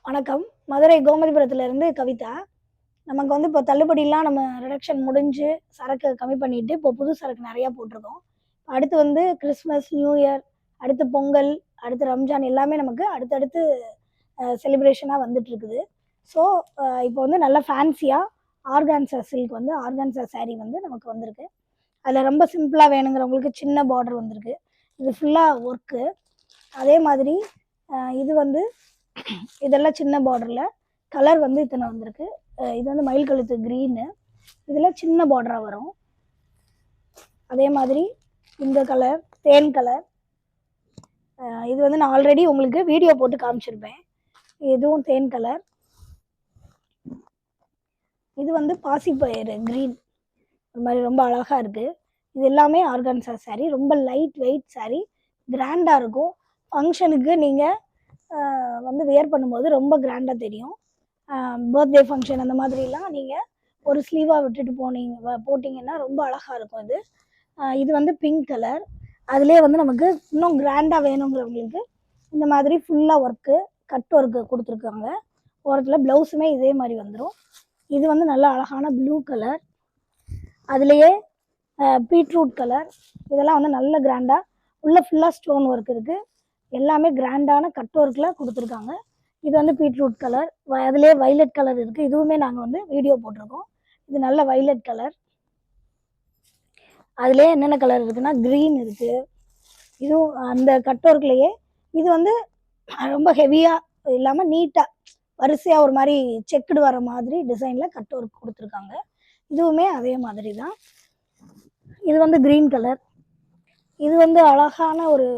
வணக்கம். மதுரை கோமதிபுரத்துலேருந்து கவிதா. நமக்கு வந்து இப்போ தள்ளுபடிலாம் நம்ம ரிடக்ஷன் முடிஞ்சு, சரக்கு கம்மி பண்ணிட்டு, இப்போ புது சரக்கு நெறையா போட்டிருக்கோம். அடுத்து வந்து கிறிஸ்மஸ், நியூ இயர், அடுத்து பொங்கல், அடுத்து ரம்ஜான் எல்லாமே நமக்கு அடுத்தடுத்து செலிப்ரேஷனா வந்துட்டுருக்குது. ஸோ, இப்போ வந்து நல்லா ஃபேன்சியா ஆர்கான்ஸா சில்க் வந்து ஆர்கான்ஸா சாரீ வந்து நமக்கு வந்திருக்கு. அதில ரொம்ப சிம்பிளா வேணுங்கிறவங்களுக்கு சின்ன பார்டர் வந்திருக்கு. இது ஃபுல்லா ஒர்க்கு. அதே மாதிரி இது வந்து இதெல்லாம் சின்ன பார்டர்ல கலர் வந்து இத்தனை வந்திருக்கு. இது வந்து மயில் கழுத்து க்ரீனு. இதில் சின்ன பார்டரா வரும். அதே மாதிரி இந்த கலர் தேன் கலர். இது வந்து நான் ஆல்ரெடி உங்களுக்கு வீடியோ போட்டு காமிச்சிருப்பேன். இதுவும் தேன் கலர். இது வந்து பாசிப்பயிறு க்ரீன். ஒரு மாதிரி ரொம்ப அழகாக இருக்குது. இது எல்லாமே ஆர்கான்ஸா சாரீ. ரொம்ப லைட் வெயிட் சாரீ. கிராண்டாக இருக்கும். ஃபங்க்ஷனுக்கு நீங்கள் வந்து வியர் பண்ணும்போது ரொம்ப கிராண்டாக தெரியும். பர்த்டே ஃபங்க்ஷன் அந்த மாதிரிலாம் நீங்கள் ஒரு ஸ்லீவாக விட்டுட்டு போட்டிங்கன்னா ரொம்ப அழகாக இருக்கும் இது. இது வந்து பிங்க் கலர். அதுலேயே வந்து நமக்கு இன்னும் கிராண்டாக வேணுங்கிறவங்களுக்கு இந்த மாதிரி ஃபுல்லாக ஒர்க்கு கட் ஒர்க்கு கொடுத்துருக்காங்க. ஓரத்தில் ப்ளவுஸுமே இதே மாதிரி வந்துடும். இது வந்து நல்ல அழகான ப்ளூ கலர். அதுலேயே பீட்ரூட் கலர். இதெல்லாம் வந்து நல்ல கிராண்டாக உள்ளே ஃபுல்லாக ஸ்டோன் ஒர்க் இருக்குது. எல்லாமே கிராண்டான கட் ஒர்க்கில் கொடுத்துருக்காங்க. இது வந்து பீட்ரூட் கலர். அதுலேயே வைலட் கலர் இருக்குது. இதுவுமே நாங்கள் வந்து வீடியோ போட்டிருக்கோம். இது நல்ல வைலட் கலர். அதுலேயே என்னென்ன கலர் இருக்குதுன்னா க்ரீன் இருக்குது. இதுவும் அந்த கட் ஒர்க்லேயே இது வந்து ரொம்ப ஹெவியாக இல்லாமல் நீட்டாக வரிசையாக ஒரு மாதிரி செக்குடு வர மாதிரி டிசைனில் கட் ஒர்க் கொடுத்துருக்காங்க. இதுவுமே அதே மாதிரி தான். இது வந்து க்ரீன் கலர். இது வந்து அழகான ஒரு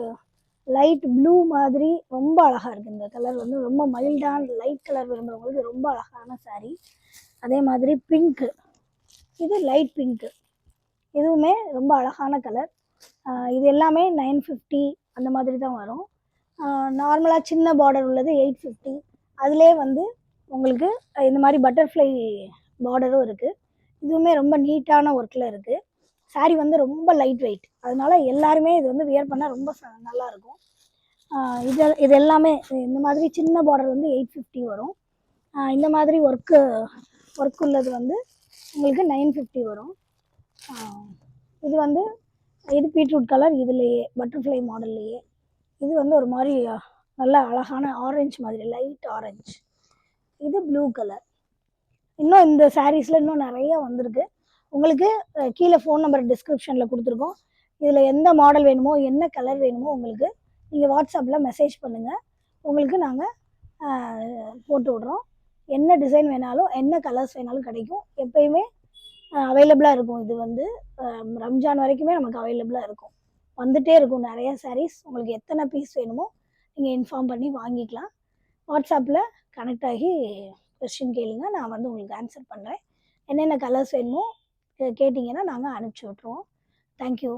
லைட் ப்ளூ மாதிரி ரொம்ப அழகாக இருக்குது. இந்த கலர் வந்து ரொம்ப மைல்டான லைட் கலர் விரும்புகிறவங்களுக்கு ரொம்ப அழகான சாரீ. அதே மாதிரி பிங்க்கு. இது லைட் பிங்க்கு. இதுவுமே ரொம்ப அழகான கலர். இது எல்லாமே 950 அந்த மாதிரி தான் வரும். நார்மலாக சின்ன பார்டர் உள்ளது 850. அதுலேயே வந்து உங்களுக்கு இந்த மாதிரி பட்டர்ஃப்ளை பார்டரும் இருக்குது. இதுவுமே ரொம்ப நீட்டான ஒர்க்கில் இருக்குது. சாரீ வந்து ரொம்ப லைட் வெயிட். அதனால எல்லாருமே இது வந்து வியர் பண்ணால் ரொம்ப நல்லாயிருக்கும். இது எல்லாமே இந்த மாதிரி சின்ன பார்டர் வந்து 850 வரும். இந்த மாதிரி ஒர்க் உள்ளது வந்து உங்களுக்கு 950 வரும். இது வந்து இது பீட்ரூட் கலர். இதுலேயே பட்டர்ஃப்ளை மாடல்லையே இது வந்து ஒரு மாதிரி நல்ல அழகான ஆரஞ்சு மாதிரி லைட் ஆரஞ்சு. இது ப்ளூ கலர். இன்னும் இந்த சாரீஸில் இன்னும் நிறைய வந்திருக்கு. உங்களுக்கு கீழே ஃபோன் நம்பர் டிஸ்கிரிப்ஷனில் கொடுத்துருக்கோம். இதில் எந்த மாடல் வேணுமோ என்ன கலர் வேணுமோ உங்களுக்கு நீங்கள் வாட்ஸ்அப்பில் மெசேஜ் பண்ணுங்கள். உங்களுக்கு நாங்கள் போட்டு விட்றோம். என்ன டிசைன் வேணாலும் என்ன கலர்ஸ் வேணாலும் கிடைக்கும். எப்பயுமே அவைலபிளாக இருக்கும். இது வந்து ரம்ஜான் வரைக்குமே நமக்கு அவைலபிளாக இருக்கும். வந்துகிட்டே இருக்கும் நிறைய சாரீஸ். உங்களுக்கு எத்தனை பீஸ் வேணுமோ நீங்கள் இன்ஃபார்ம் பண்ணி வாங்கிக்கலாம். வாட்ஸ்அப்பில் கனெக்ட் ஆகி கொஸ்டின் கேளுங்க. நான் வந்து உங்களுக்கு ஆன்சர் பண்ணுறேன். என்னென்ன கலர்ஸ் வேணுமோ கேட்டிங்கன்னா நாங்கள் அனுப்பிச்சி விட்ருவோம். தேங்க்யூ.